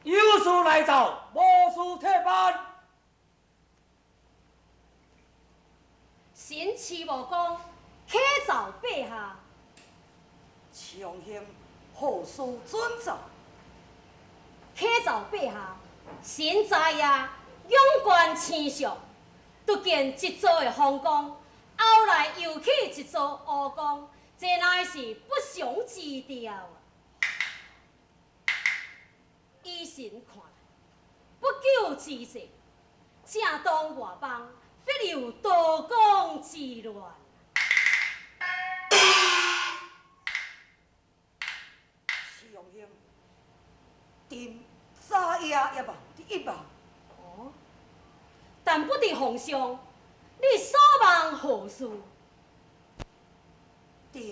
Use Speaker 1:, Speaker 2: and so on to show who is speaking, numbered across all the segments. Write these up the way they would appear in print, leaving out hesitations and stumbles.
Speaker 1: 有事来找，无事退班。
Speaker 2: 神奇无讲，启奏陛下。
Speaker 3: 强兄，何事准奏？
Speaker 2: 启奏陛下，神在呀，勇冠青上，突见一座的风光，后来又起一座乌光，这乃是不祥之兆啊！依神看来，不久之际，正当外邦，必有刀光之乱。
Speaker 3: 强兄，朕早夜也望第一望。
Speaker 2: 哦，但不知皇上，你所望何事？
Speaker 3: 朕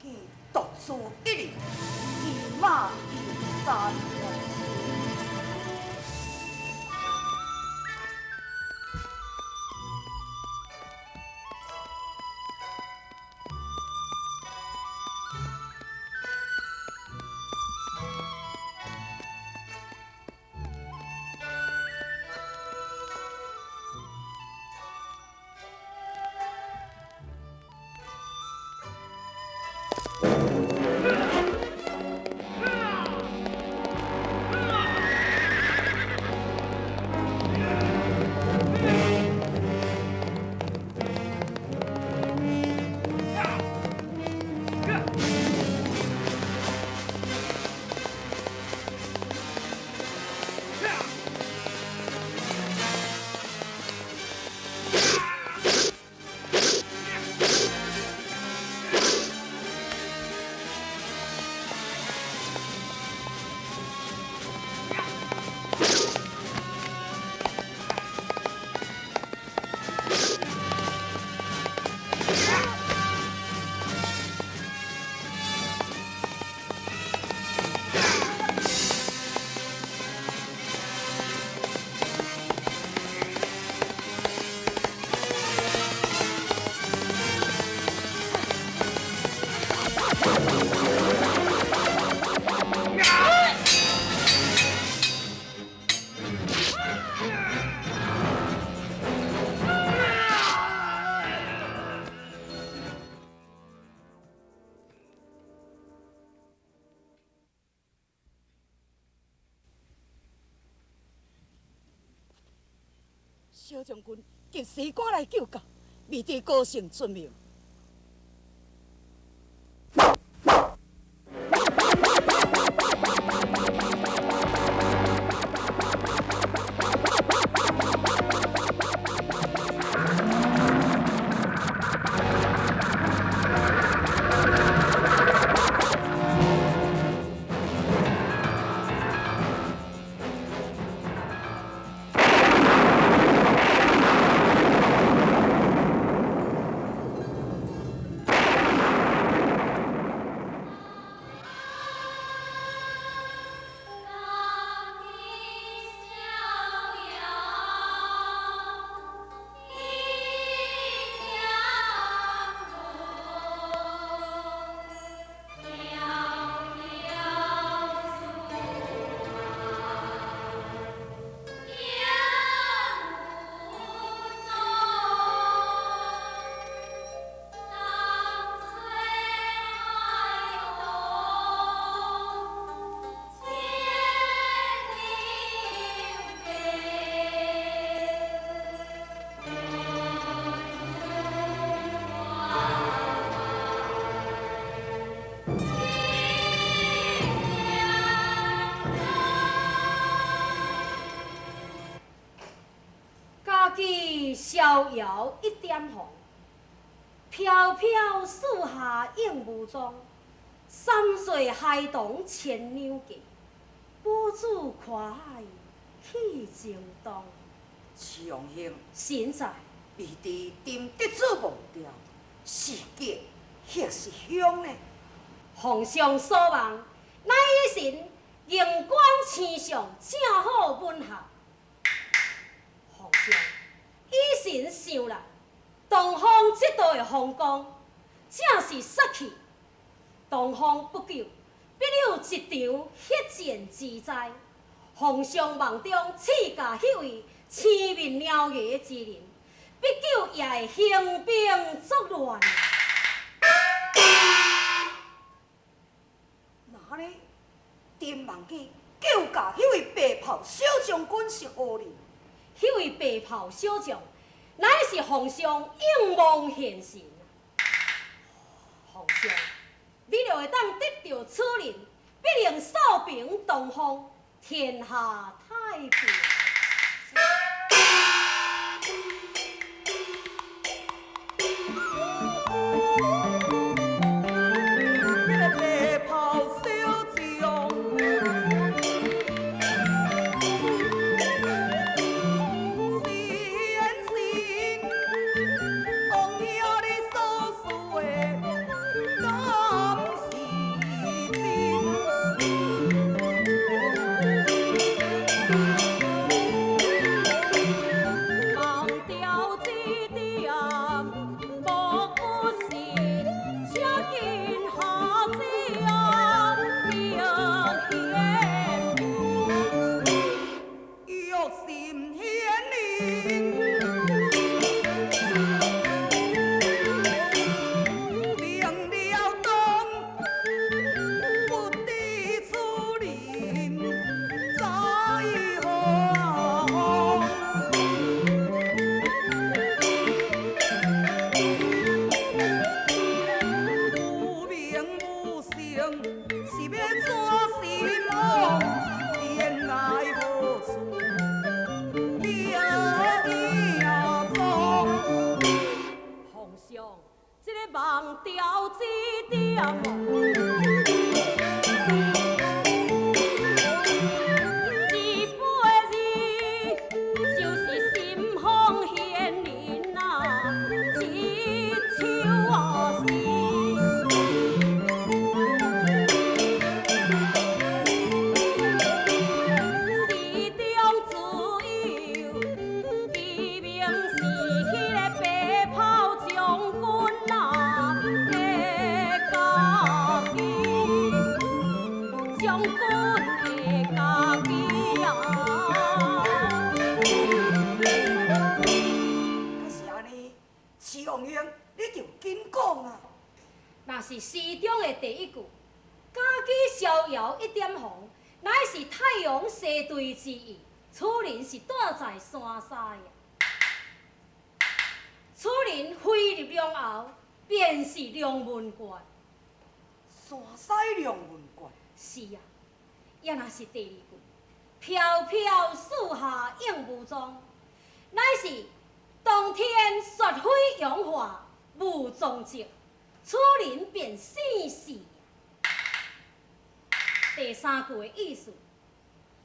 Speaker 3: 既独自一人，骑马游山外。小将军及时赶来救驾，未知高姓尊名。
Speaker 2: 逍遥一点红，飘飘树下映无踪。三岁孩童牵牛记，宝珠跨海去情东。
Speaker 3: 强兄，
Speaker 2: 现在
Speaker 3: 未知朕得主忘掉，是吉或是凶呢？
Speaker 2: 皇上所望，乃一神荧冠青上，正好吻合。皇上，以神想来，东方这道的风光，正是杀气。东方不久，必有一场血战之灾。皇上梦中赐下迄位青面獠牙之人，必久也会兴兵作乱。
Speaker 3: 那呢？丁望记救驾迄位白袍小将军是何人？
Speaker 2: 迄位白袍小将，乃是皇上应梦现身。皇上，你若会当得到此人，必令扫平东方，天下太平。
Speaker 3: 白袍小将，先生，王兄你所说的敢是真？
Speaker 2: 忘掉这点，无不是请见下将明显。
Speaker 3: 玉心显灵，明了当不知此人在何？无名无姓，是要怎心梦？天涯何处了踪？
Speaker 2: 皇上，这个忘掉这点梦，一辈子就是心风显灵啊，一秋啊是。诗中自有，其名是迄个白袍将军啊的家己，将军的家己啊。
Speaker 3: 若是安尼，徐王兄，你就紧讲啊！
Speaker 2: 那是诗中的第一句，家己逍遥一点红，乃是太阳西对之意。此人是住在山下呀。此人飞入梁后，便是梁文官。
Speaker 3: 山西梁文官，
Speaker 2: 是啊，也若是第二句，飘飘树下映无踪，乃是当天雪飞扬化无踪迹，此人便死是。第三句的意思，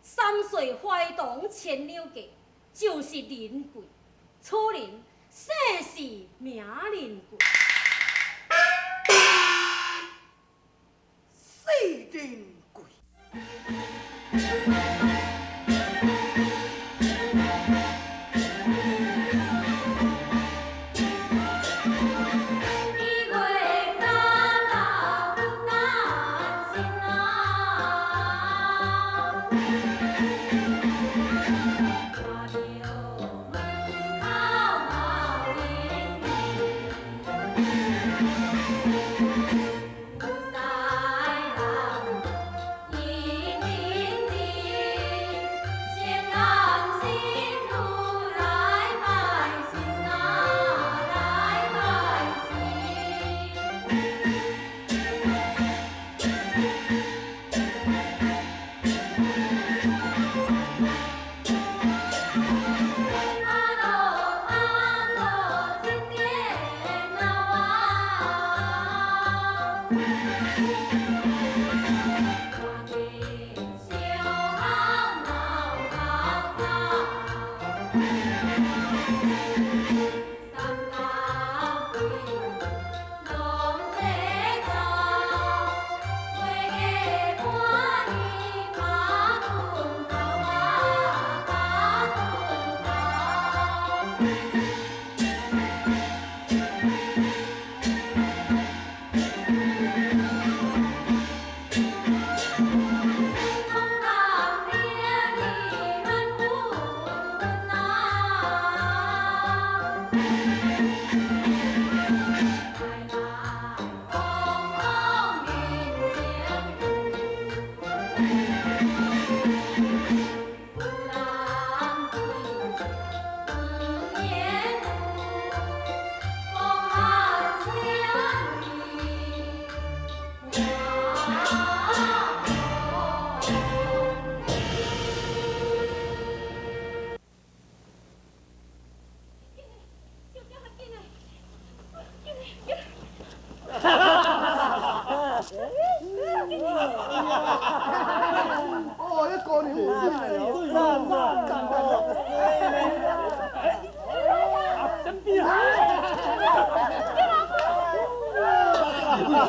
Speaker 2: 三岁怀童牵牛计，就是林贵，此人姓是名林贵。
Speaker 3: 四人贵。
Speaker 2: 啊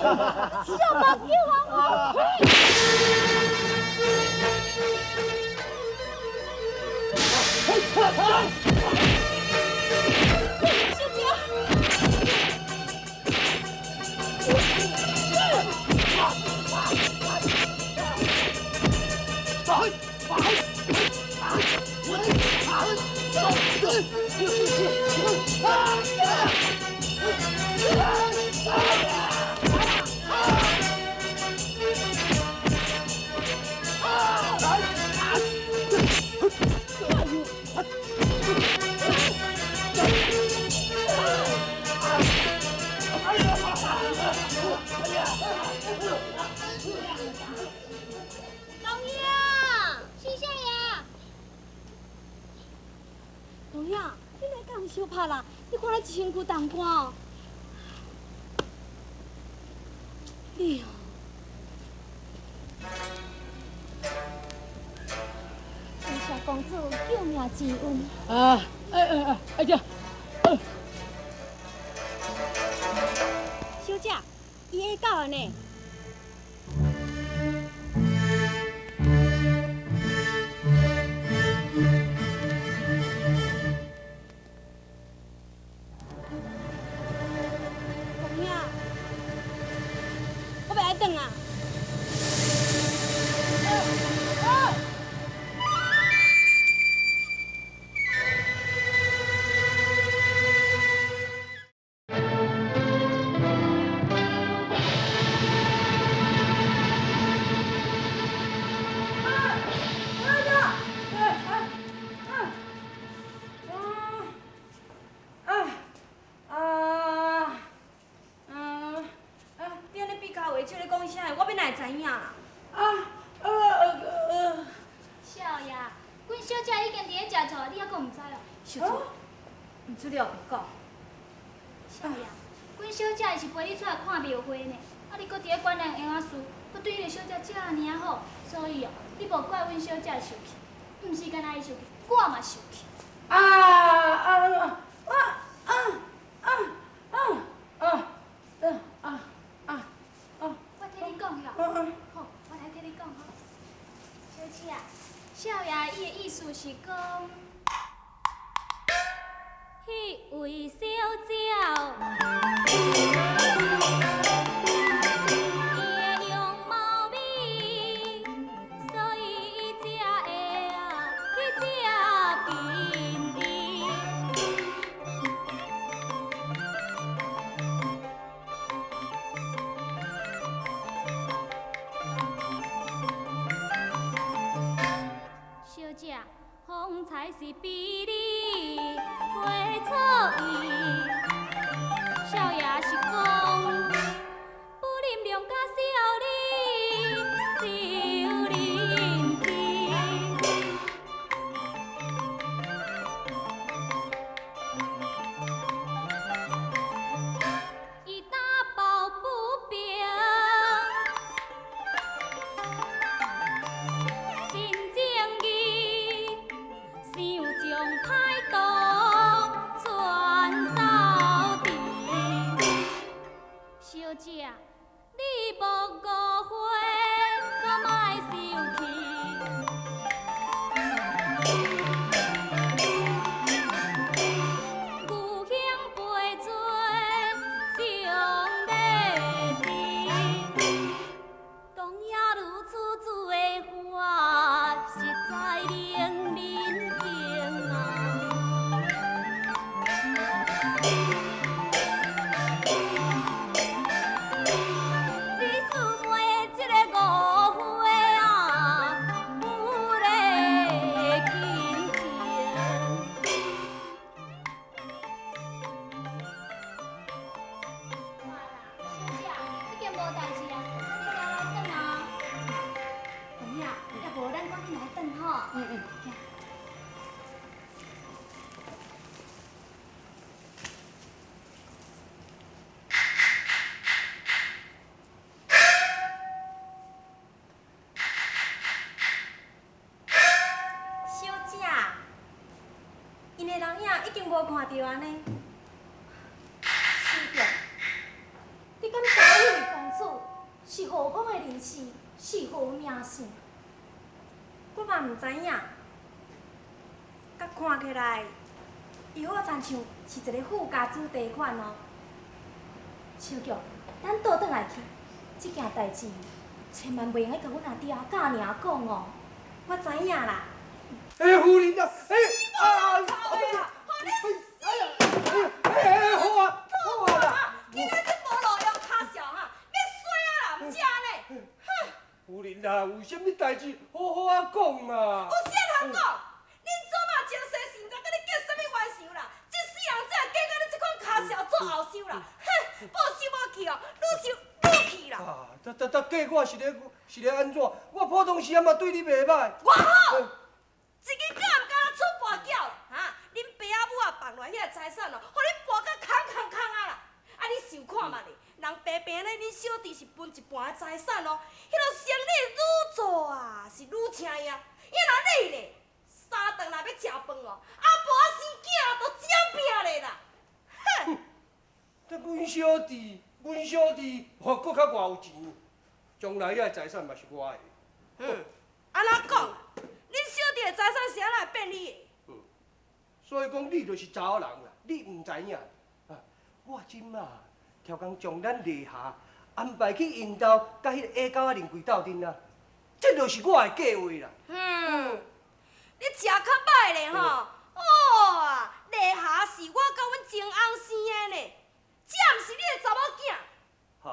Speaker 2: 小朋友啊！小姐。
Speaker 4: 龙爷，是啥呀？
Speaker 2: 龙呀，你来讲小拍啦！你看咱一身躯重汗。你啊，
Speaker 4: 谢谢公主救命之恩。
Speaker 5: 哎呀，
Speaker 2: 小姐，伊会到的呢。龙呀，我要来等啊。你安尼比较话，笑咧讲啥？我要哪会知影啦？
Speaker 4: 少爷，阮小姐已经伫咧食醋，你还阁毋知哦？
Speaker 2: 小姐，毋知了别讲。
Speaker 4: 少爷，阮小姐是陪你出来看庙会呢，啊，你阁伫咧管人闲仔事，阁对迄个小姐遮尔尼好，所以哦，你无怪阮小姐生气，毋是干那伊生气，我嘛生气。我替你讲哟。好，我来替你讲吼。小姐，少爷伊的意思是讲，迄位小姐，伊的容貌美，所以伊才会去接近伊。小姐，风采是比你会错意。少爷是讲，不啉量甲少年人气。伊打抱不平。心情义，想将歹毒传扫地。小姐，你无误会，搁莫生气。牛兄陪做上礼事。当夜如此子的话，实在令人惊啊！你姊妹这个误会啊，有咧轻情。好啦，小姐，已经无代志啊，你行来等啊。龙呀，要无咱赶紧来等吼。
Speaker 2: 小姐，因的人影已经无看到安尼。是的，你敢知影迄位公主惊死，我嘛唔知影。甲看起来，伊好亲像是一个富家子弟款哦。小菊，咱倒转来去，这件代志千万袂用甲阮阿爹阿囝尔讲哦。我知影啦。
Speaker 1: 夫人啊，
Speaker 2: 靠呀！
Speaker 1: 好啊，好啊啦。
Speaker 2: 今仔这无路用骹小哈，要衰啊啦，唔食呢。哼！
Speaker 1: 夫人啊，有啥物代志好好啊讲嘛。
Speaker 2: 有啥通讲？恁祖妈前世是毋知甲你结啥物冤仇啦？这世人才会嫁到你这款骹小做后手啦！哼！无收无去哦，愈收愈气啦！
Speaker 1: 啊，嫁我是咧安怎？我普通时啊嘛对你袂歹。
Speaker 2: 我好，一日敢毋敢出跋筊啦？哈！恁爸仔母啊放落遐财产哦，互恁跋甲空啊啦！啊，你想看嘛咧？人平平咧，恁小弟是分一半的财产哦，迄落生意愈做啊是愈请呀。因若你咧，三顿若要食饭哦，啊无啊生囝都占拼咧啦！哼！
Speaker 1: 这阮小弟哦，搁较偌有钱，将来遐财产嘛是我的。
Speaker 2: 安怎讲？恁小弟的财产是安怎会变你的？
Speaker 1: 所以讲你就是查某人啦，你唔知影。啊，我即马超工将咱丽霞安排去因兜，甲迄个下狗仔林贵斗阵啊，这就是我的计划啦。
Speaker 2: 你食较歹咧吼！哦啊，丽霞是我甲阮前翁生的呢，这毋是你的查某囝。
Speaker 1: 嗨，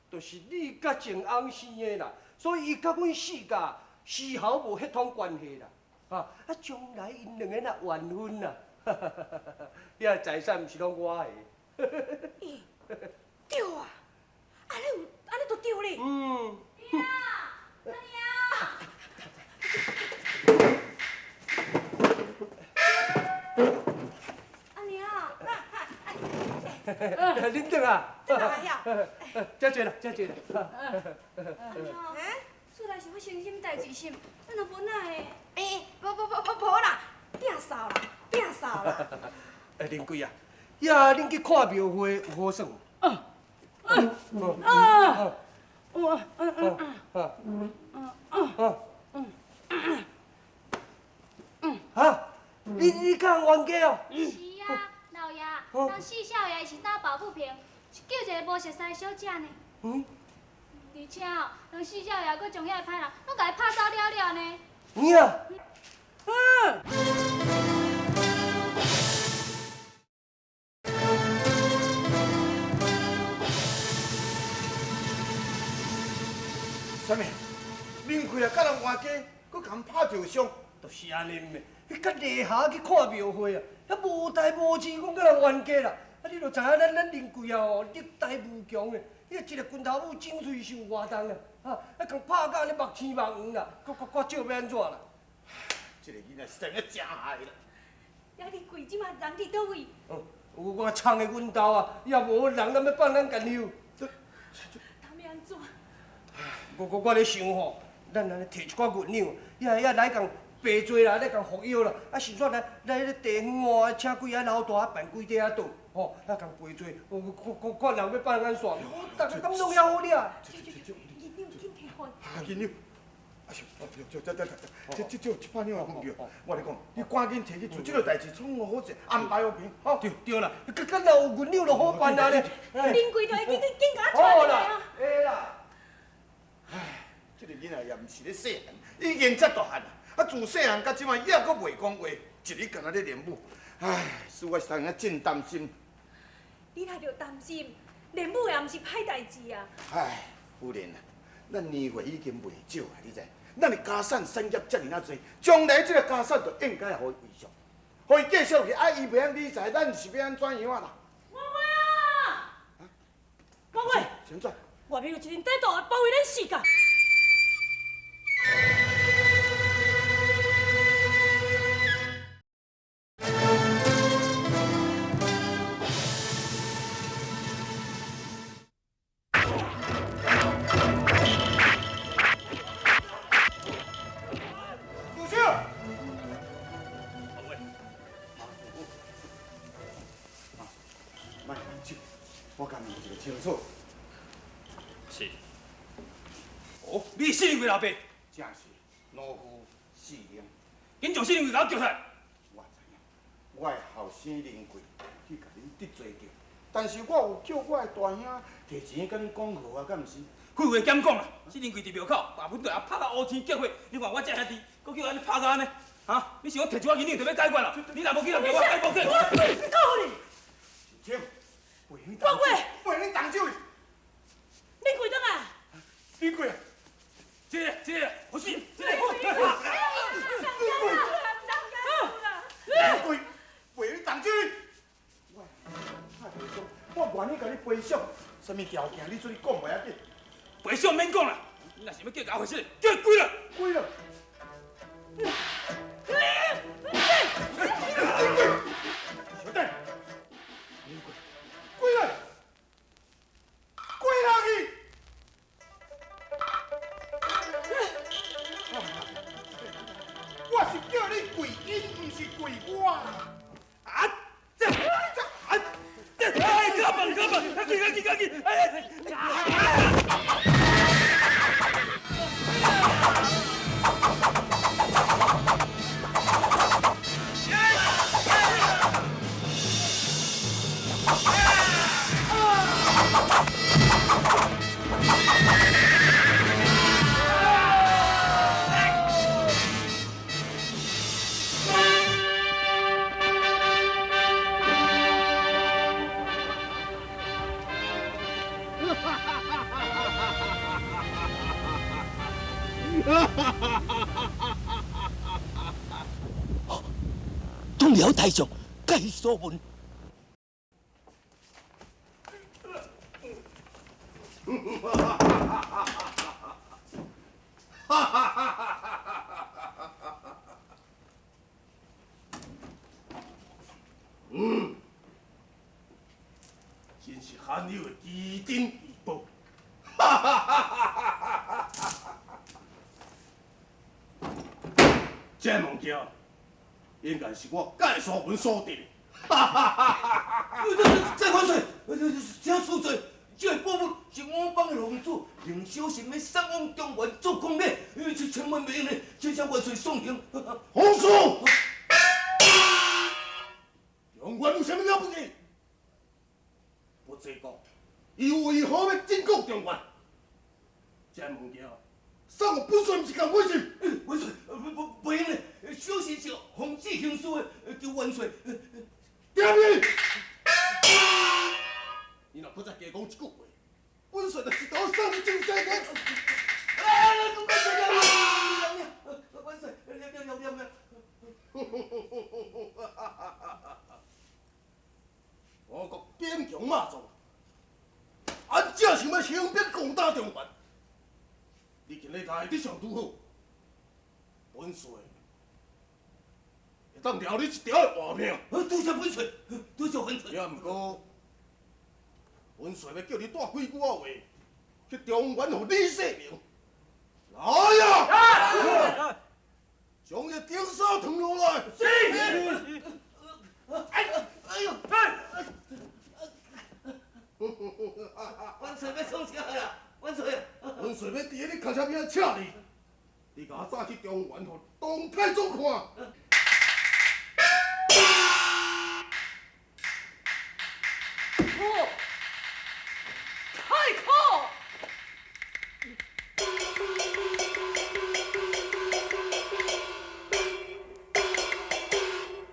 Speaker 1: 就是你甲前翁生的啦，所以伊甲阮四家丝毫无血统关系啦。啊，将来因两个若完婚啦，遐财产毋是拢我的。
Speaker 2: 对啊，安尼就对咧。阿娘，
Speaker 1: 恁倒啊！
Speaker 2: 这哪会晓？
Speaker 1: 遮济啦，遮济啦。
Speaker 2: 厝内是要伤心代志是？咱就分啊的。无啦，摒扫啦，摒扫啦。
Speaker 1: 林贵啊，呀，恁去看庙会有好耍无？哈？你敢冤家哦？
Speaker 4: 是啊，老爷，人四少爷是打抱不平，是叫一个无熟识的小姐呢。而且哦，人四少爷佫将遐个歹人拢甲伊拍走了了呢。
Speaker 1: 你啊？
Speaker 6: 啥物？面开啊，甲人冤家，佫共拍着伤，
Speaker 1: 就是安尼咩？迄甲丽霞去看庙会啊，遐无代无志，讲甲人冤家啦。啊，你著知影咱林贵啊哦，力大无强诶，迄一个拳头母整喙受活动啊，啊共拍甲安尼目青目黄啦，我少要安怎啦？
Speaker 6: 这个囡仔实在真害啦！
Speaker 2: 呀，你贵即马人伫倒位？
Speaker 1: 有我藏的阮兜啊，也无人咱要放咱干休。
Speaker 2: 他要安怎？
Speaker 1: 我咧想吼，咱安尼摕一寡月粮，也来共白做啦，来共服药啦，啊，是煞来咧地方哦，请几啊老大办几块啊桌，吼，来共陪做，看人要放安怎，大家感动遐好了。
Speaker 2: 你紧摕款。
Speaker 6: 囡仔，哎呦，这一百两也分着。我咧讲，你赶紧摕去做，这个代志创好势，安排好平，吼。
Speaker 1: 对啦，敢若有月粮就好办啊咧。
Speaker 2: 林贵就会紧甲我
Speaker 1: 好
Speaker 2: 带来啊。
Speaker 1: 会啦。
Speaker 6: 唉，这个囡仔也毋是咧细汉，已经遮大汉啦。啊，自细汉到即摆，也阁袂讲话，一日干那咧练武。唉，使我实在真担心。
Speaker 2: 你若着担心，练武也毋是歹代志啊。
Speaker 6: 唉，夫人啊，咱年月已经袂少啊，你知？咱的家产产业遮尔啊多，将来这个家产就应该互伊维续，互伊继续去。啊，伊袂晓理财，咱是要安怎样啦？
Speaker 2: 王伟啊！王伟，
Speaker 6: 现在
Speaker 2: 外面有一阵歹徒包围咱四角。
Speaker 6: 我甲问一个清楚。
Speaker 1: 是。哦，你是几老爸？
Speaker 6: 正是老夫四灵。
Speaker 7: 紧将四灵贵甲我叫出来！
Speaker 6: 我知影，我的后生灵贵去甲恁得罪着，但是我有叫我的大兄提钱甲恁讲好啊，敢毋是？
Speaker 7: 开会减讲啦，四灵贵伫庙口，把阮对啊拍到乌天结伙，你看我这兄弟，搁叫安尼拍到安尼，啊！你想我摕一个银两就要解决啦？你若无去，就叫我解报警。
Speaker 2: 告你！
Speaker 6: 小青，陪
Speaker 2: 光贵，
Speaker 6: 陪恁同酒。
Speaker 2: 你贵倒来！
Speaker 6: 你贵啊！
Speaker 7: 这，不是，这个。
Speaker 6: 贵，陪恁同酒。我太悲伤，我愿意甲你赔偿，什么条件你出去讲袂要紧。
Speaker 7: 赔偿免讲啦，你若是要叫搞回事，叫他跪了。
Speaker 6: 跪了。小弟，你跪来，跪下去。我是叫你跪因，不是跪我。
Speaker 7: 啊！这，哎，赶紧！
Speaker 5: 通了大将，该所问。
Speaker 6: 真是罕有的奇珍异宝。这物件应该是我介绍文所得的。
Speaker 5: 再万岁！这恕罪，这个宝物是我帮的龙主令小神要送往中原做公礼，千万袂用的，请向万岁送行。
Speaker 6: 洪叔，中原有啥物了不起？不济讲，伊为何要进攻中原？这物件送我本帅毋是共回事。
Speaker 5: 万岁，袂用的，小神是奉旨行事的，求万岁。
Speaker 6: 点你！你若搁再加讲一句话，本帅就一刀送你进山田。
Speaker 5: 万岁，
Speaker 6: 我国边强马壮，俺正想要兴兵攻打中原。你今日来得上拄好，本帅会当了你一条的活命。
Speaker 5: 多谢万岁，多谢万岁。
Speaker 6: 也毋过，本帅要叫你带几句话去中原，互李世民。来呀！将伊顶手腾落来。是。
Speaker 5: 哎呦！万岁要创啥啦？万岁！
Speaker 6: 本帅要伫你脚下边请你，你甲我早去中原，互东太祖看。
Speaker 2: 太后！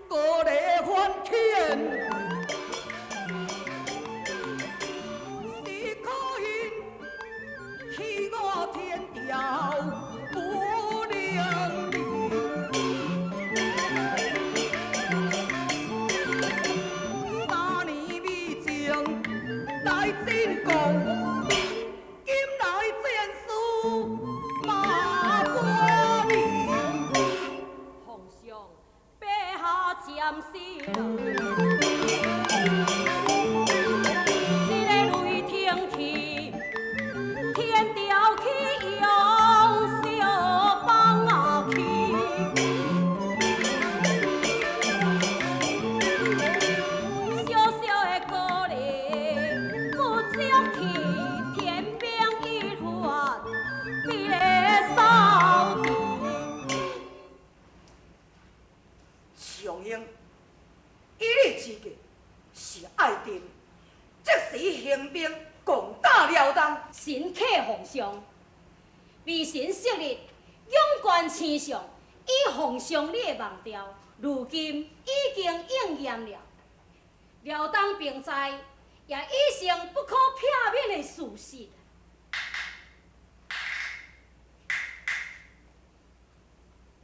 Speaker 3: 各类欢天，是可因欺我天条不良理。3年以前来进贡，今来见书马关里。
Speaker 2: 皇上，陛下暂时啦。一个雷霆去，天条去用小帮啊去。小小的鼓励不足去。
Speaker 3: 行兵攻打辽东，
Speaker 2: 神客奉上，为神昔日勇冠青上，以奉上你的梦调，如今已经应验了。辽东兵在，也已成不可避免的事实。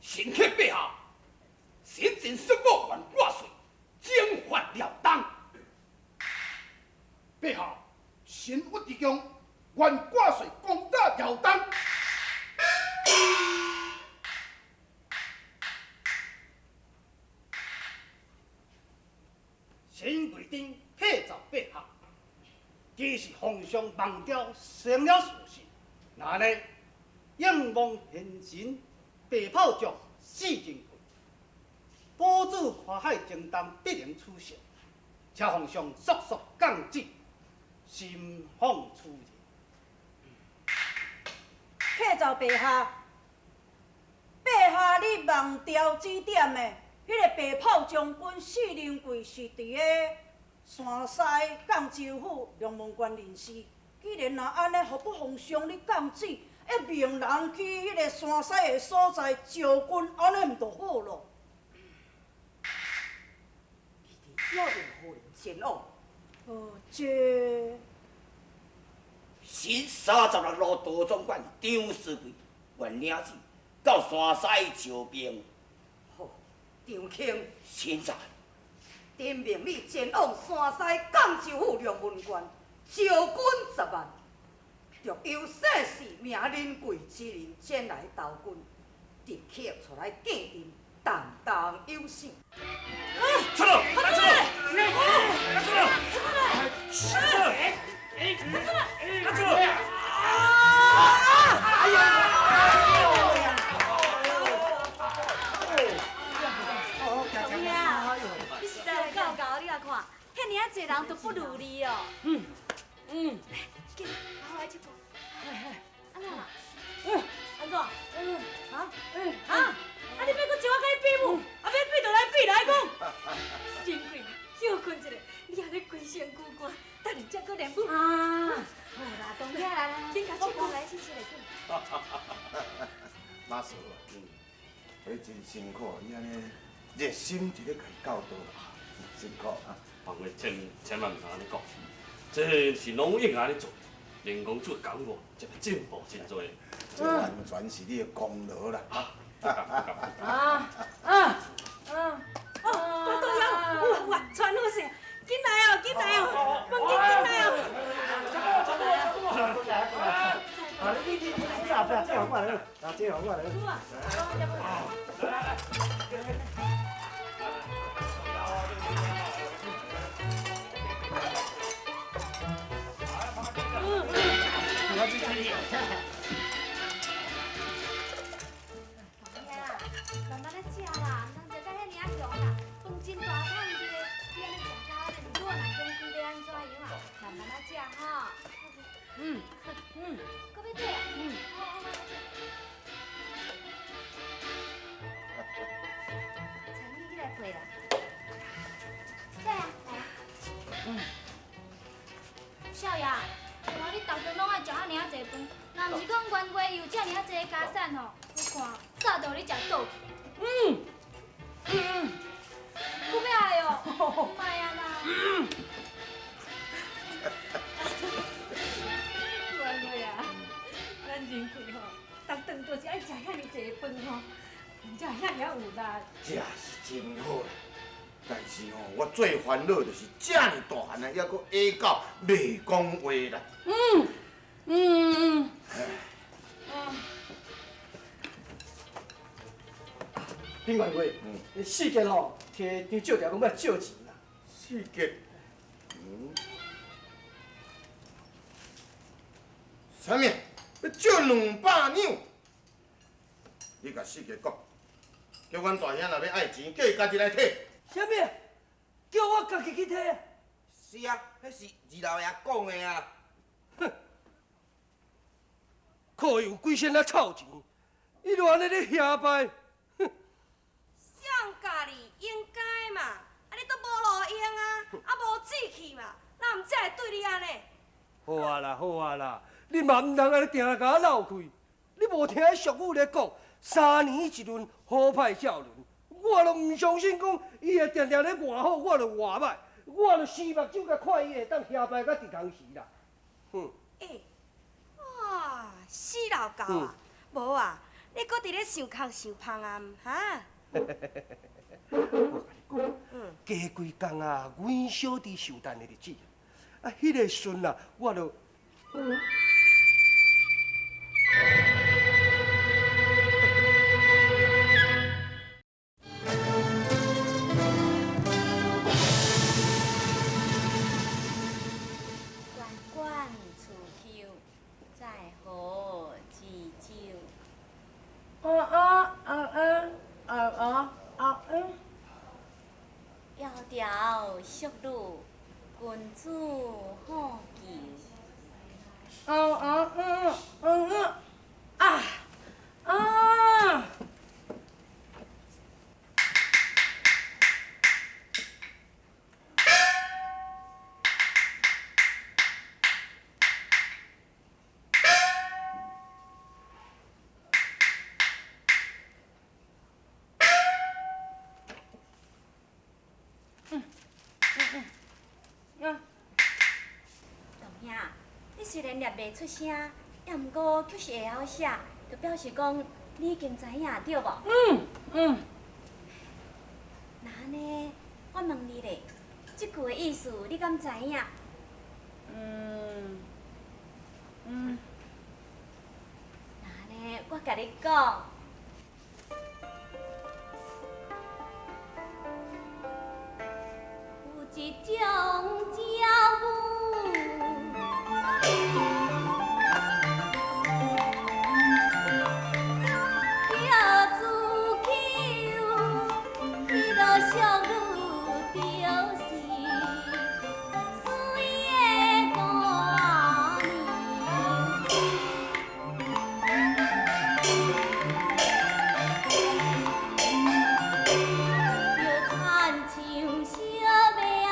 Speaker 5: 神客陛下，神前率我万挂水，征伐辽东。
Speaker 8: 陛下，神武之强，愿挂帅攻打辽东。
Speaker 9: 神规定客造陛下，既是皇上梦调成了事实，那呢，仰望天神，白炮将四千军，保主跨海征东必能出现，请皇上速速降旨，心放出言。
Speaker 3: 客造陛下，陛下你梦调指点的，迄个白炮将军四人贵是伫个山西赣州府龙门关任事。既然若安尼，何不皇上你降旨，一命人去迄个山西的所在招军，安尼毋就好咯？一定要令夫人前往。哦，这。
Speaker 5: 神36路道总管张思贵愿领旨到山西招兵。
Speaker 3: 好，张卿，
Speaker 5: 现在
Speaker 3: 丁命你前往山西赣州府龙门关，招军10万，着由世事名人贵之人前来投军，立刻出来见阵，担当有胜。
Speaker 5: 出来，来出来，来出来，出来！拿住！哎
Speaker 10: 呀！你实在够高，你来看，遐尔济人都不如你哦。紧，好来去看。安怎啦？
Speaker 2: 安怎？啊！你要搁招我甲你比武？啊，要比就来比来讲。真贵啦，休困一下，你还咧规身躯汗，等下才搁练武。好啦，当然啦，紧甲去看来去来讲。
Speaker 6: 马叔，你真辛苦，你安尼热心一日甲伊教导，辛苦啊！
Speaker 11: 万万千万唔通安尼讲，这是农业安尼做，人工做感悟，才会进步真多。
Speaker 6: 这完全是你的功劳啦！
Speaker 2: 大导游，哇，传好势，紧来哦，紧来哦，赶紧紧来哦！
Speaker 9: 你后壁这互我来，啊，这互我来。
Speaker 4: 慢慢来食啦，唔通食到遐尔强啦。饭真大桶一个，你安尼食到咧，如果若经规要安怎样啊？慢慢来食哈。搁要对啊？好。陈你起来陪啦。对啊，来。少爷，我你逐顿拢爱食遐尔济饭，若毋是讲冤家有遮尔济家产吼，我看早就你食倒去。不要哎哟，唔爱啊啦。
Speaker 2: 冤家啊，咱人贵吼，逐顿都是爱食遐尔济饭吼，才遐尔有力。
Speaker 6: 这是真好啦，但是吼，我最烦恼就是这么大汉啊，还阁下到袂讲话啦。
Speaker 9: 林员外，你四件吼，摕张借条讲要借钱啦。
Speaker 6: 四杰，啥物？要借200两？你甲四杰讲，叫阮大兄若要爱钱，叫伊家己来摕。
Speaker 1: 啥物？叫我家己去摕？
Speaker 5: 是啊，迄是二老爷讲的啊。
Speaker 1: 哼！可有几身啊臭钱？伊就安尼咧遐摆。
Speaker 3: 想家己应该嘛，啊你都无路用啊，啊无志气嘛，哪毋才会对你安尼？
Speaker 1: 好啊啦，好啊啦，你嘛唔通安尼定来甲我闹开。你无听俗语咧讲，3年一轮，好歹少轮。我都唔相信讲，伊会定定咧外好，我就外歹，我就生目睭甲看伊会当下摆甲伫同时啦。
Speaker 10: 哇，死老狗啊！无啊，你搁伫咧想空想芳啊？哈？
Speaker 1: 加几工啊，阮小弟受难的日子，啊，迄个时阵啊，我就。
Speaker 10: 窈窕淑女，君子好逑。董兄，你虽然念袂出声，也毋过就是会晓写，就表示讲你已经知影对无？那安尼，我问你咧，即句的意思你敢知影？那安尼，我甲你讲。有一种鸟舞，叫自求，伊落少女就是水的歌又亲像小妹仔。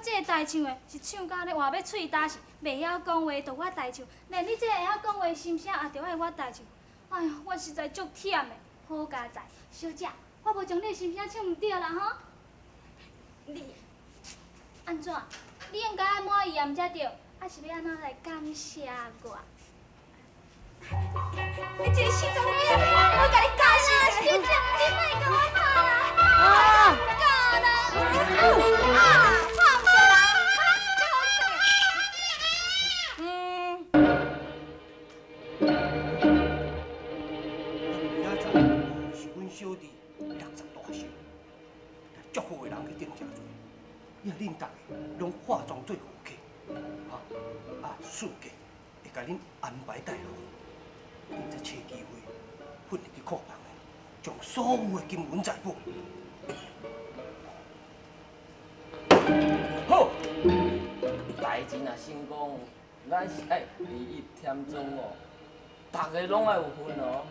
Speaker 4: 这个台唱的是唱到咧话要喙焦是，袂晓讲话，就我台唱，连你这个会晓讲话心声也着爱我台唱。哎呀，我实在足忝的。好佳哉，小姐，我无将你的心声唱唔对啦吼。你安怎？你应该爱满意啊，毋才对，还是要安怎来感谢我？你这个死状物，我甲你教死啦！小姐，你莫甲我拍啦！够啦！放过啦！
Speaker 1: 明仔载是阮小弟60大寿，祝福的人去顶真多，也恁大家拢化妆做豪客，事家会甲恁安排带路。恁再找机会，混入去库房内，将所有的金银财宝。好，
Speaker 12: 代志若成功，咱是爱利益添庄哦，大家拢爱有份哦。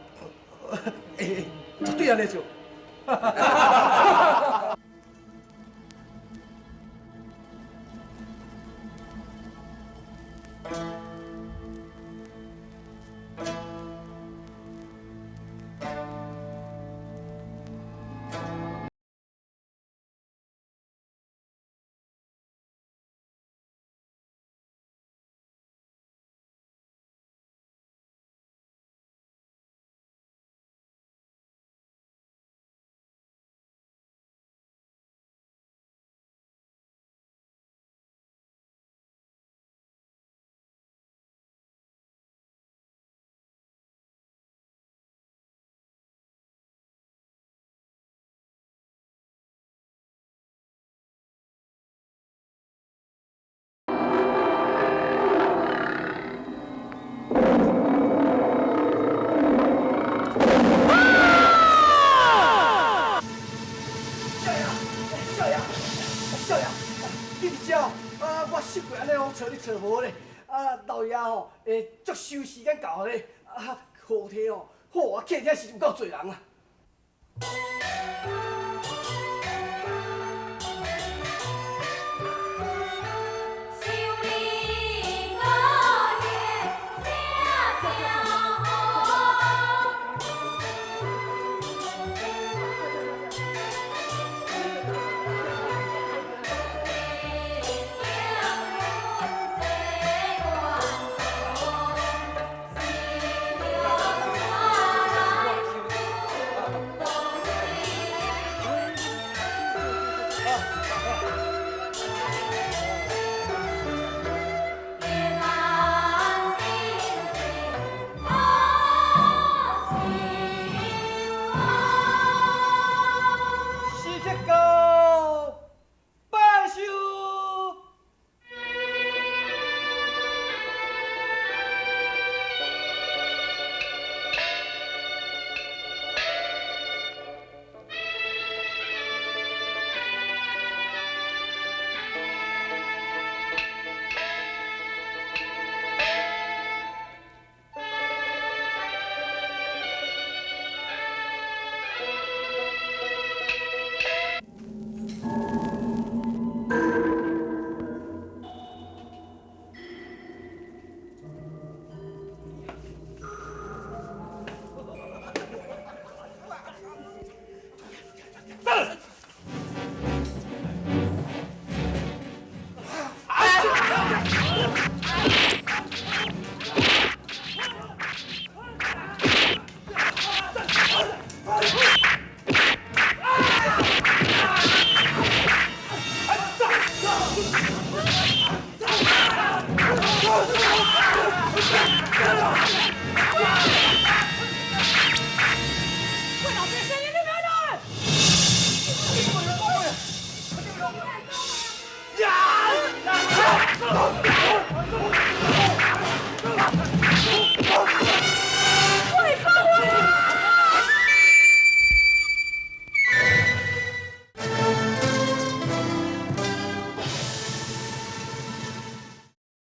Speaker 1: 绝对安尼做。找你找无咧，老爷吼会足收时间到咧，好体吼，好客厅是毋够侪人啊。
Speaker 5: 啊！